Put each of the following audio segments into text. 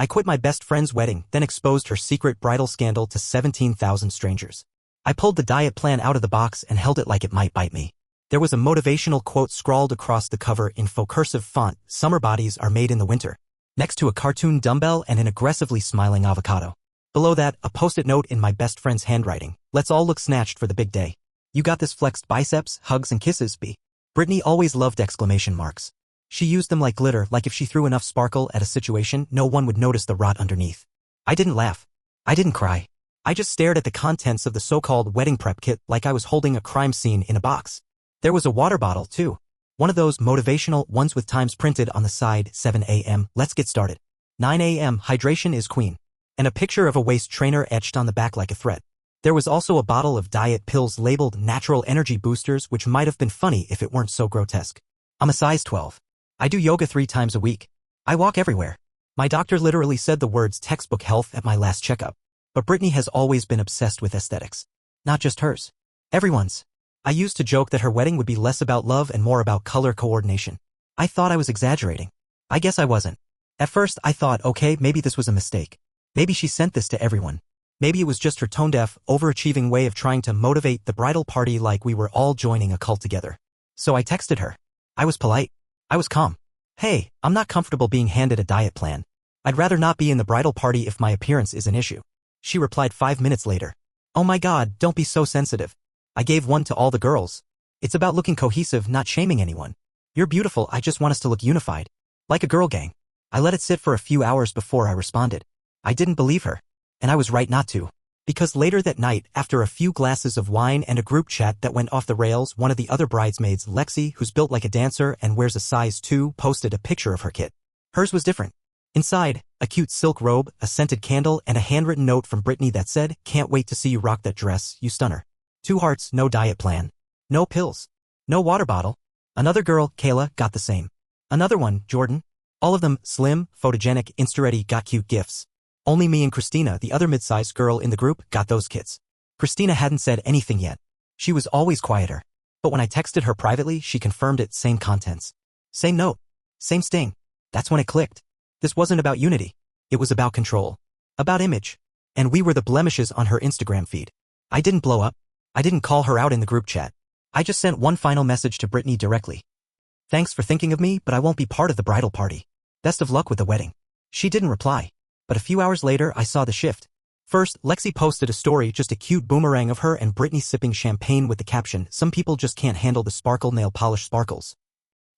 I quit my best friend's wedding, then exposed her secret bridal scandal to 17,000 strangers. I pulled the diet plan out of the box and held it like it might bite me. There was a motivational quote scrawled across the cover in faux cursive font, "Summer bodies are made in the winter," next to a cartoon dumbbell and an aggressively smiling avocado. Below that, a post-it note in my best friend's handwriting, "Let's all look snatched for the big day. You got this, flexed biceps, hugs and kisses, B." Brittany always loved exclamation marks. She used them like glitter, like if she threw enough sparkle at a situation, no one would notice the rot underneath. I didn't laugh. I didn't cry. I just stared at the contents of the so-called wedding prep kit like I was holding a crime scene in a box. There was a water bottle, too. One of those motivational ones with times printed on the side, 7 a.m., let's get started. 9 a.m., hydration is queen. And a picture of a waist trainer etched on the back like a threat. There was also a bottle of diet pills labeled natural energy boosters, which might have been funny if it weren't so grotesque. I'm a size 12. I do yoga 3 times a week. I walk everywhere. My doctor literally said the words textbook health at my last checkup. But Brittany has always been obsessed with aesthetics. Not just hers. Everyone's. I used to joke that her wedding would be less about love and more about color coordination. I thought I was exaggerating. I guess I wasn't. At first I thought, okay, maybe this was a mistake. Maybe she sent this to everyone. Maybe it was just her tone-deaf, overachieving way of trying to motivate the bridal party like we were all joining a cult together. So I texted her. I was polite. I was calm. Hey, I'm not comfortable being handed a diet plan. I'd rather not be in the bridal party if my appearance is an issue. She replied 5 minutes later. Oh my God, don't be so sensitive. I gave one to all the girls. It's about looking cohesive, not shaming anyone. You're beautiful, I just want us to look unified. Like a girl gang. I let it sit for a few hours before I responded. I didn't believe her. And I was right not to. Because later that night, after a few glasses of wine and a group chat that went off the rails, one of the other bridesmaids, Lexi, who's built like a dancer and wears a size 2, posted a picture of her kit. Hers was different. Inside, a cute silk robe, a scented candle, and a handwritten note from Brittany that said, "Can't wait to see you rock that dress, you stunner." 2 hearts, no diet plan. No pills. No water bottle. Another girl, Kayla, got the same. Another one, Jordan. All of them, slim, photogenic, Insta-ready, got cute gifts. Only me and Christina, the other mid-sized girl in the group, got those kits. Christina hadn't said anything yet. She was always quieter. But when I texted her privately, she confirmed it, same contents. Same note. Same sting. That's when it clicked. This wasn't about unity. It was about control. About image. And we were the blemishes on her Instagram feed. I didn't blow up. I didn't call her out in the group chat. I just sent one final message to Brittany directly. Thanks for thinking of me, but I won't be part of the bridal party. Best of luck with the wedding. She didn't reply. But a few hours later, I saw the shift. First, Lexi posted a story, just a cute boomerang of her and Brittany sipping champagne with the caption, "Some people just can't handle the sparkle nail polish sparkles."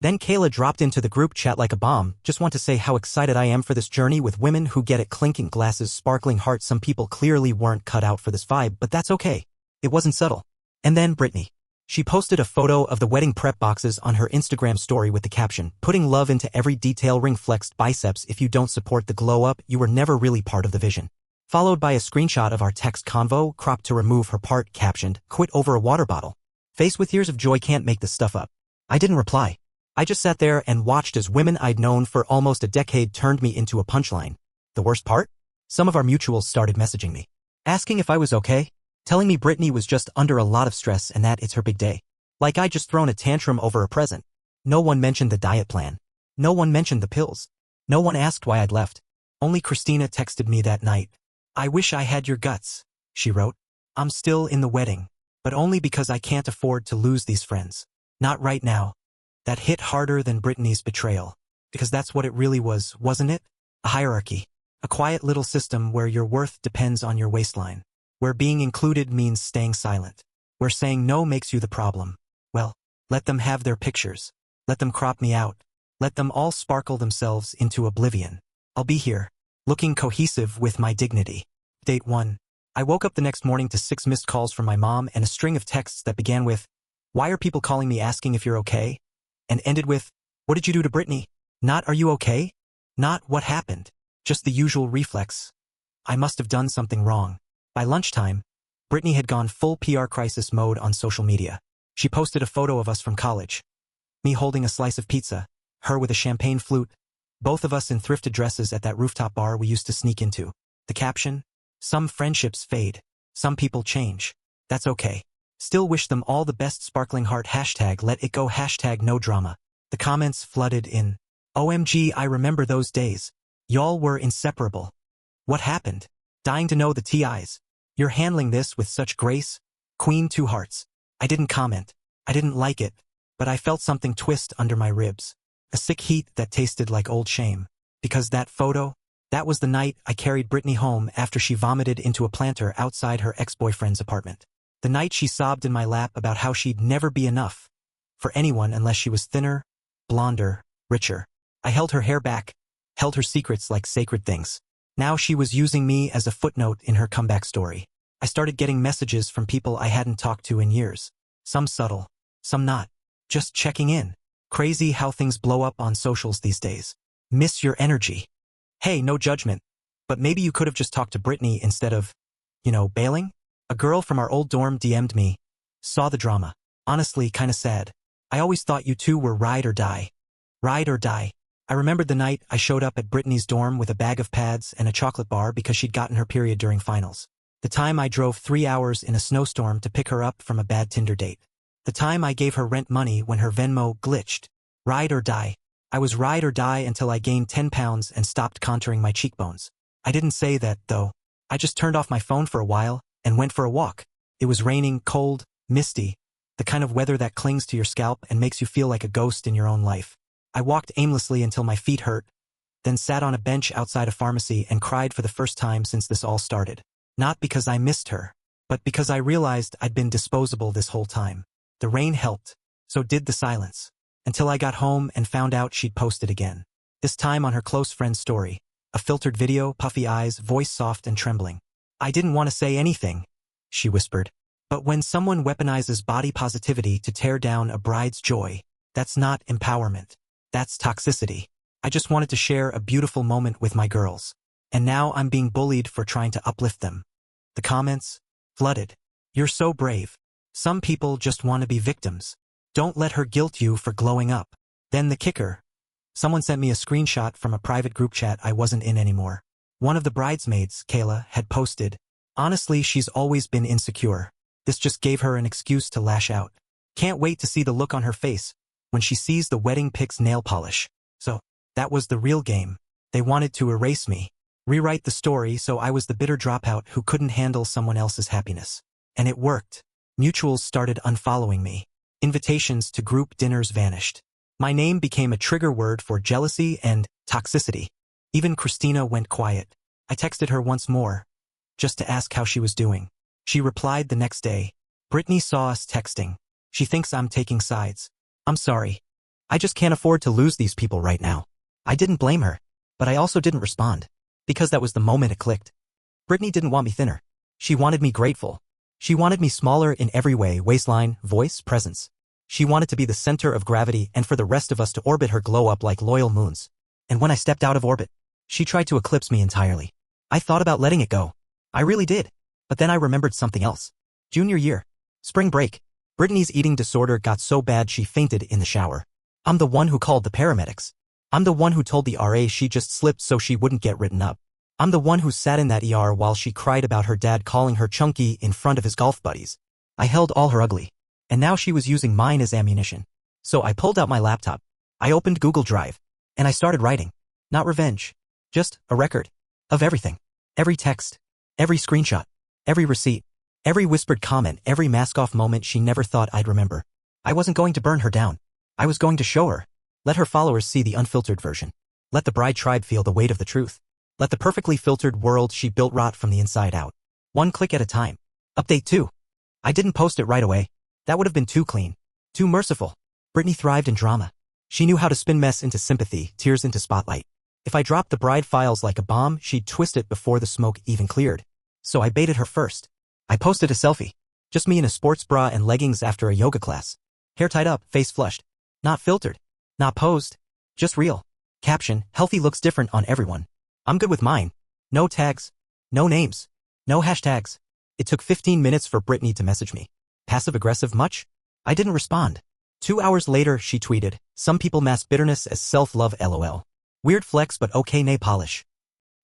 Then Kayla dropped into the group chat like a bomb, "Just want to say how excited I am for this journey with women who get it, clinking glasses, sparkling heart." Some people clearly weren't cut out for this vibe, but that's okay. It wasn't subtle. And then Brittany. She posted a photo of the wedding prep boxes on her Instagram story with the caption, "Putting love into every detail, ring flexed biceps. If you don't support the glow up, you were never really part of the vision." Followed by a screenshot of our text convo, cropped to remove her part, captioned, "Quit over a water bottle. Face with tears of joy, can't make this stuff up." I didn't reply. I just sat there and watched as women I'd known for almost a decade turned me into a punchline. The worst part? Some of our mutuals started messaging me. Asking if I was okay. Telling me Brittany was just under a lot of stress and that it's her big day. Like I'd just thrown a tantrum over a present. No one mentioned the diet plan. No one mentioned the pills. No one asked why I'd left. Only Christina texted me that night. "I wish I had your guts," she wrote. "I'm still in the wedding, but only because I can't afford to lose these friends. Not right now." That hit harder than Brittany's betrayal. Because that's what it really was, wasn't it? A hierarchy. A quiet little system where your worth depends on your waistline. Where being included means staying silent. Where saying no makes you the problem. Well, let them have their pictures. Let them crop me out. Let them all sparkle themselves into oblivion. I'll be here, looking cohesive with my dignity. Date 1. I woke up the next morning to 6 missed calls from my mom and a string of texts that began with, "Why are people calling me asking if you're okay?" And ended with, "What did you do to Brittany?" Not, "Are you okay?" Not, "What happened?" Just the usual reflex. I must have done something wrong. By lunchtime, Brittany had gone full PR crisis mode on social media. She posted a photo of us from college. Me holding a slice of pizza, her with a champagne flute, both of us in thrifted dresses at that rooftop bar we used to sneak into. The caption, "Some friendships fade. Some people change. That's okay. Still wish them all the best, sparkling heart, hashtag let it go, hashtag no drama." The comments flooded in. OMG, I remember those days. Y'all were inseparable. What happened? Dying to know the TIs. You're handling this with such grace. Queen two hearts. I didn't comment. I didn't like it, but I felt something twist under my ribs. A sick heat that tasted like old shame. Because that photo, that was the night I carried Brittany home after she vomited into a planter outside her ex-boyfriend's apartment. The night she sobbed in my lap about how she'd never be enough for anyone unless she was thinner, blonder, richer. I held her hair back, held her secrets like sacred things. Now she was using me as a footnote in her comeback story. I started getting messages from people I hadn't talked to in years. Some subtle, some not. Just checking in. Crazy how things blow up on socials these days. Miss your energy. Hey, no judgment. But maybe you could have just talked to Brittany instead of, bailing? A girl from our old dorm DM'd me. Saw the drama. Honestly, kinda sad. I always thought you two were ride or die. Ride or die. I remembered the night I showed up at Brittany's dorm with a bag of pads and a chocolate bar because she'd gotten her period during finals. The time I drove 3 hours in a snowstorm to pick her up from a bad Tinder date. The time I gave her rent money when her Venmo glitched. Ride or die. I was ride or die until I gained 10 pounds and stopped contouring my cheekbones. I didn't say that, though. I just turned off my phone for a while and went for a walk. It was raining, cold, misty, the kind of weather that clings to your scalp and makes you feel like a ghost in your own life. I walked aimlessly until my feet hurt, then sat on a bench outside a pharmacy and cried for the first time since this all started. Not because I missed her, but because I realized I'd been disposable this whole time. The rain helped, so did the silence. Until I got home and found out she'd posted again. This time on her close friend's story. A filtered video, puffy eyes, voice soft and trembling. I didn't want to say anything, she whispered. But when someone weaponizes body positivity to tear down a bride's joy, that's not empowerment. That's toxicity. I just wanted to share a beautiful moment with my girls. And now I'm being bullied for trying to uplift them. The comments? Flooded. You're so brave. Some people just want to be victims. Don't let her guilt you for glowing up. Then the kicker. Someone sent me a screenshot from a private group chat I wasn't in anymore. One of the bridesmaids, Kayla, had posted, "Honestly, she's always been insecure. This just gave her an excuse to lash out. Can't wait to see the look on her face when she sees the wedding pic's nail polish." So, that was the real game. They wanted to erase me. Rewrite the story so I was the bitter dropout who couldn't handle someone else's happiness. And it worked. Mutuals started unfollowing me. Invitations to group dinners vanished. My name became a trigger word for jealousy and toxicity. Even Christina went quiet. I texted her once more, just to ask how she was doing. She replied the next day. "Brittany saw us texting. She thinks I'm taking sides. I'm sorry. I just can't afford to lose these people right now." I didn't blame her, but I also didn't respond. Because that was the moment it clicked. Brittany didn't want me thinner. She wanted me grateful. She wanted me smaller in every way, waistline, voice, presence. She wanted to be the center of gravity and for the rest of us to orbit her glow up like loyal moons. And when I stepped out of orbit, she tried to eclipse me entirely. I thought about letting it go. I really did. But then I remembered something else. Junior year. Spring break. Brittany's eating disorder got so bad she fainted in the shower. I'm the one who called the paramedics. I'm the one who told the RA she just slipped so she wouldn't get written up. I'm the one who sat in that ER while she cried about her dad calling her chunky in front of his golf buddies. I held all her ugly. And now she was using mine as ammunition. So I pulled out my laptop. I opened Google Drive. And I started writing. Not revenge. Just a record. Of everything. Every text. Every screenshot. Every receipt. Every whispered comment. Every mask-off moment she never thought I'd remember. I wasn't going to burn her down. I was going to show her. Let her followers see the unfiltered version. Let the bride tribe feel the weight of the truth. Let the perfectly filtered world she built rot from the inside out. One click at a time. Update 2. I didn't post it right away. That would have been too clean. Too merciful. Brittany thrived in drama. She knew how to spin mess into sympathy, tears into spotlight. If I dropped the bride files like a bomb, she'd twist it before the smoke even cleared. So I baited her first. I posted a selfie. Just me in a sports bra and leggings after a yoga class. Hair tied up, face flushed. Not filtered. Not posed. Just real. Caption, healthy looks different on everyone. I'm good with mine. No tags. No names. No hashtags. It took 15 minutes for Brittany to message me. Passive-aggressive much? I didn't respond. 2 hours later, she tweeted, "Some people mask bitterness as self-love LOL. Weird flex but okay nail polish."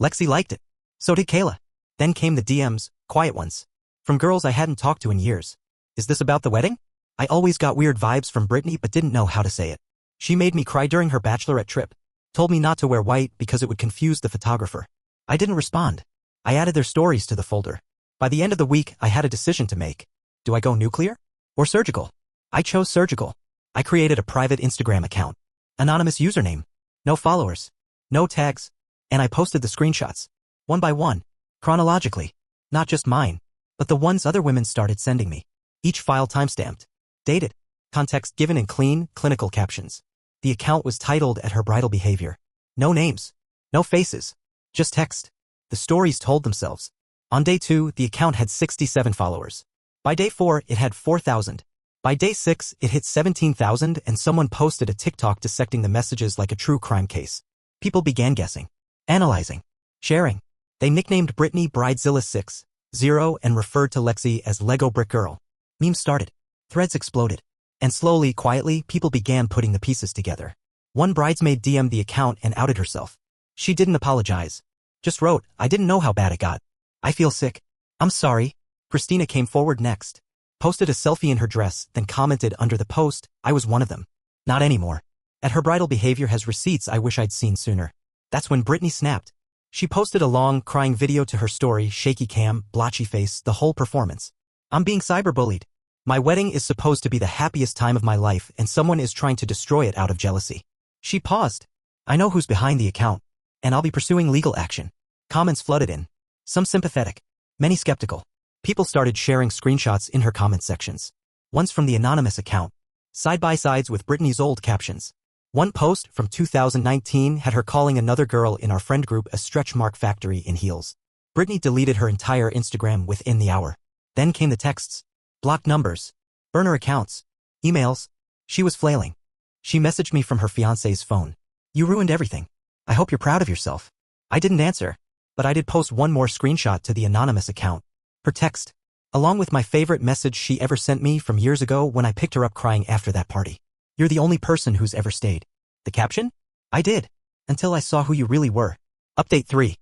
Lexi liked it. So did Kayla. Then came the DMs, quiet ones. From girls I hadn't talked to in years. Is this about the wedding? I always got weird vibes from Brittany but didn't know how to say it. She made me cry during her bachelorette trip. Told me not to wear white because it would confuse the photographer. I didn't respond. I added their stories to the folder. By the end of the week, I had a decision to make. Do I go nuclear? Or surgical? I chose surgical. I created a private Instagram account. Anonymous username. No followers. No tags. And I posted the screenshots. One by one. Chronologically. Not just mine, but the ones other women started sending me. Each file timestamped. Dated. Context given in clean, clinical captions. The account was titled At Her Bridal Behavior. No names. No faces. Just text. The stories told themselves. On day 2, the account had 67 followers. By day 4, it had 4,000. By day 6, it hit 17,000 and someone posted a TikTok dissecting the messages like a true crime case. People began guessing, analyzing, sharing. They nicknamed Brittany Bridezilla60 and referred to Lexi as Lego Brick Girl. Memes started. Threads exploded. And slowly, quietly, people began putting the pieces together. One bridesmaid DM'd the account and outed herself. She didn't apologize. Just wrote, "I didn't know how bad it got. I feel sick. I'm sorry." Christina came forward next. Posted a selfie in her dress, then commented under the post, "I was one of them. Not anymore. At Her Bridal Behavior has receipts I wish I'd seen sooner." That's when Brittany snapped. She posted a long, crying video to her story, shaky cam, blotchy face, the whole performance. "I'm being cyberbullied. My wedding is supposed to be the happiest time of my life and someone is trying to destroy it out of jealousy." She paused. "I know who's behind the account, and I'll be pursuing legal action." Comments flooded in. Some sympathetic, many skeptical. People started sharing screenshots in her comment sections. Ones from the anonymous account. Side-by-sides with Brittany's old captions. One post from 2019 had her calling another girl in our friend group a stretch mark factory in heels. Brittany deleted her entire Instagram within the hour. Then came the texts. Blocked numbers. Burner accounts. Emails. She was flailing. She messaged me from her fiancé's phone. "You ruined everything. I hope you're proud of yourself." I didn't answer, but I did post one more screenshot to the anonymous account. Her text, along with my favorite message she ever sent me from years ago when I picked her up crying after that party. "You're the only person who's ever stayed." The caption? "I did. Until I saw who you really were." Update 3.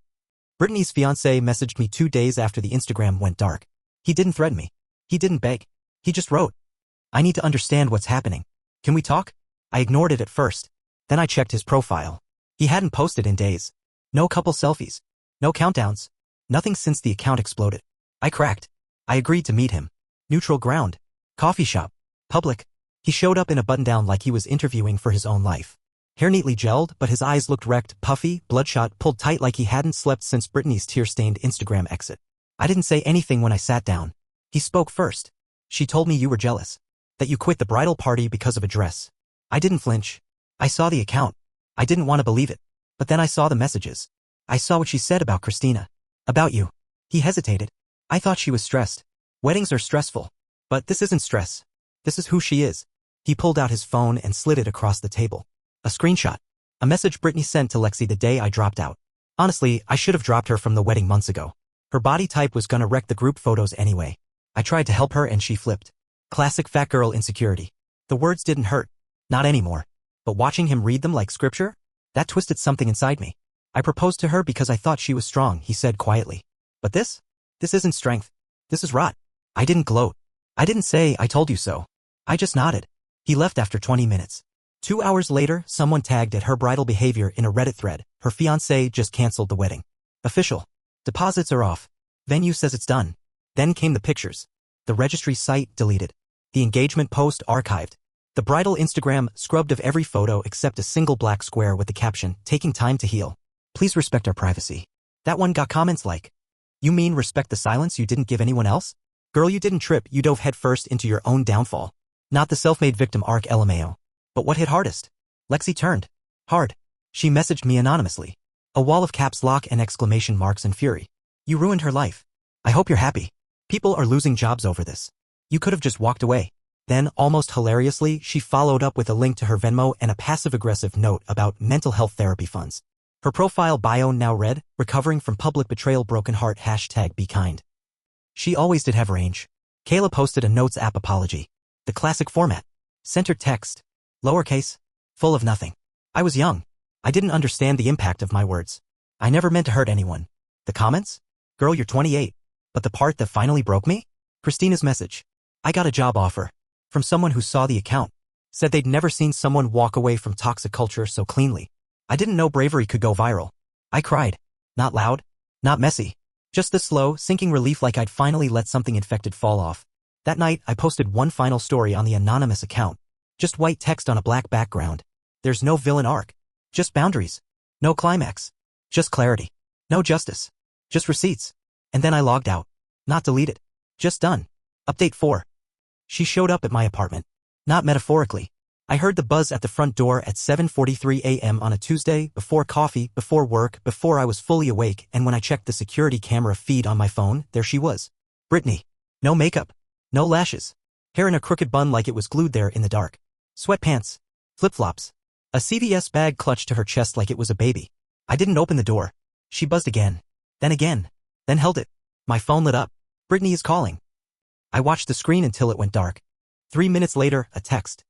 Brittany's fiancé messaged me 2 days after the Instagram went dark. He didn't threaten me. He didn't beg. He just wrote, "I need to understand what's happening. Can we talk?" I ignored it at first. Then I checked his profile. He hadn't posted in days. No couple selfies. No countdowns. Nothing since the account exploded. I cracked. I agreed to meet him. Neutral ground. Coffee shop. Public. He showed up in a button-down like he was interviewing for his own life. Hair neatly gelled, but his eyes looked wrecked, puffy, bloodshot, pulled tight like he hadn't slept since Brittany's tear-stained Instagram exit. I didn't say anything when I sat down. He spoke first. "She told me you were jealous. That you quit the bridal party because of a dress." I didn't flinch. I saw the account. I didn't want to believe it. But then I saw the messages. I saw what she said about Christina. "About you." He hesitated. I thought she was stressed. Weddings are stressful. But this isn't stress. This is who she is. He pulled out his phone and slid it across the table. A screenshot. A message Brittany sent to Lexi the day I dropped out. Honestly, I should have dropped her from the wedding months ago. Her body type was gonna wreck the group photos anyway. I tried to help her and she flipped. Classic fat girl insecurity. The words didn't hurt. Not anymore. But watching him read them like scripture? That twisted something inside me. "I proposed to her because I thought she was strong," he said quietly. "But this? This isn't strength. This is rot." I didn't gloat. I didn't say, "I told you so." I just nodded. He left after 20 minutes. 2 hours later, someone tagged At Her Bridal Behavior in a Reddit thread. Her fiancé just canceled the wedding. Official. Deposits are off. Venue says it's done. Then came the pictures. The registry site deleted. The engagement post archived. The bridal Instagram scrubbed of every photo except a single black square with the caption, "Taking time to heal. Please respect our privacy." That one got comments like, "You mean respect the silence you didn't give anyone else? Girl, you didn't trip, you dove headfirst into your own downfall. Not the self-made victim arc LMAO." But what hit hardest? Lexi turned. Hard. She messaged me anonymously. A wall of caps lock and exclamation marks in fury. "You ruined her life. I hope you're happy. People are losing jobs over this. You could have just walked away." Then, almost hilariously, she followed up with a link to her Venmo and a passive-aggressive note about mental health therapy funds. Her profile bio now read, "Recovering from public betrayal, broken heart, #be kind." She always did have range. Kayla posted a Notes app apology. The classic format. Centered text. Lowercase. Full of nothing. I was young. I didn't understand the impact of my words. I never meant to hurt anyone. The comments? "Girl, you're 28. But the part that finally broke me?" Christina's message. "I got a job offer. From someone who saw the account. Said they'd never seen someone walk away from toxic culture so cleanly. I didn't know bravery could go viral. I cried. Not loud. Not messy. Just the slow, sinking relief like I'd finally let something infected fall off. That night, I posted one final story on the anonymous account. Just white text on a black background. There's no villain arc. Just boundaries. No climax. Just clarity. No justice. Just receipts. And then I logged out. Not deleted. Just done. Update 4. She showed up at my apartment. Not metaphorically. I heard the buzz at the front door at 7:43 a.m. on a Tuesday, before coffee, before work, before I was fully awake, and when I checked the security camera feed on my phone, there she was. Brittany. No makeup. No lashes. Hair in a crooked bun like it was glued there in the dark. Sweatpants. Flip-flops. A CVS bag clutched to her chest like it was a baby. I didn't open the door. She buzzed again. Then held it. My phone lit up. Brittany is calling. I watched the screen until it went dark. 3 minutes later, a text.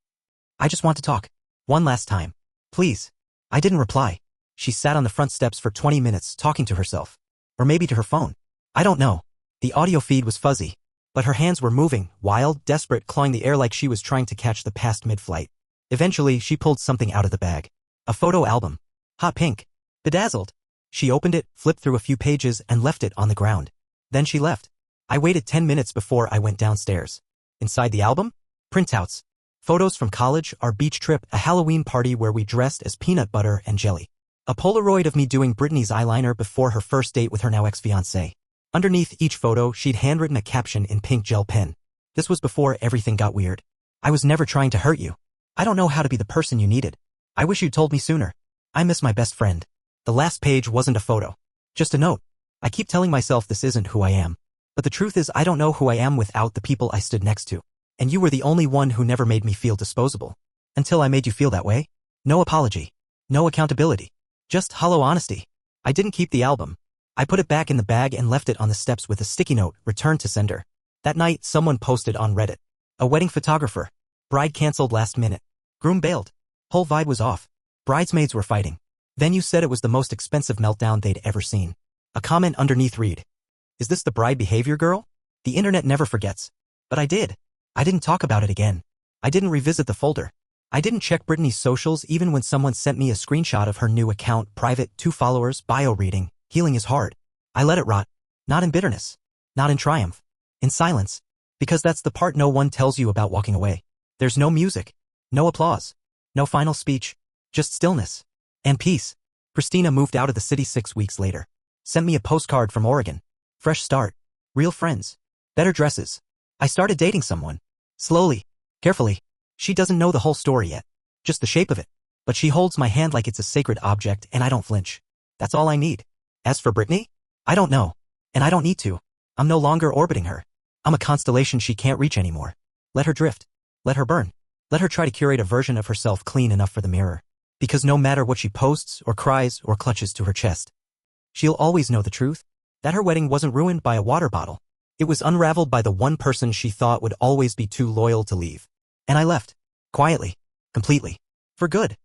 I just want to talk. One last time. Please. I didn't reply. She sat on the front steps for 20 minutes talking to herself. Or maybe to her phone. I don't know. The audio feed was fuzzy. But her hands were moving, wild, desperate, clawing the air like she was trying to catch the past mid-flight. Eventually, she pulled something out of the bag. A photo album. Hot pink. Bedazzled. She opened it, flipped through a few pages, and left it on the ground. Then she left. I waited 10 minutes before I went downstairs. Inside the album? Printouts. Photos from college, our beach trip, a Halloween party where we dressed as peanut butter and jelly. A Polaroid of me doing Brittany's eyeliner before her first date with her now ex-fiancé. Underneath each photo, she'd handwritten a caption in pink gel pen. This was before everything got weird. I was never trying to hurt you. I don't know how to be the person you needed. I wish you'd told me sooner. I miss my best friend. The last page wasn't a photo. Just a note. I keep telling myself this isn't who I am. But the truth is I don't know who I am without the people I stood next to. And you were the only one who never made me feel disposable. Until I made you feel that way. No apology. No accountability. Just hollow honesty. I didn't keep the album. I put it back in the bag and left it on the steps with a sticky note, returned to sender. That night, someone posted on Reddit. A wedding photographer. Bride canceled last minute. Groom bailed. Whole vibe was off. Bridesmaids were fighting. Venue said it was the most expensive meltdown they'd ever seen. A comment underneath read. Is this the bride behavior girl? The internet never forgets. But I did. I didn't talk about it again. I didn't revisit the folder. I didn't check Brittany's socials even when someone sent me a screenshot of her new account, private, 2 followers, bio reading, healing is hard. I let it rot. Not in bitterness. Not in triumph. In silence. Because that's the part no one tells you about walking away. There's no music. No applause. No final speech. Just stillness. And peace. Christina moved out of the city 6 weeks later. Sent me a postcard from Oregon. Fresh start. Real friends. Better dresses. I started dating someone. Slowly. Carefully. She doesn't know the whole story yet. Just the shape of it. But she holds my hand like it's a sacred object and I don't flinch. That's all I need. As for Brittany? I don't know. And I don't need to. I'm no longer orbiting her. I'm a constellation she can't reach anymore. Let her drift. Let her burn. Let her try to curate a version of herself clean enough for the mirror. Because no matter what she posts or cries or clutches to her chest, she'll always know the truth. That her wedding wasn't ruined by a water bottle. It was unraveled by the one person she thought would always be too loyal to leave. And I left. Quietly. Completely. For good.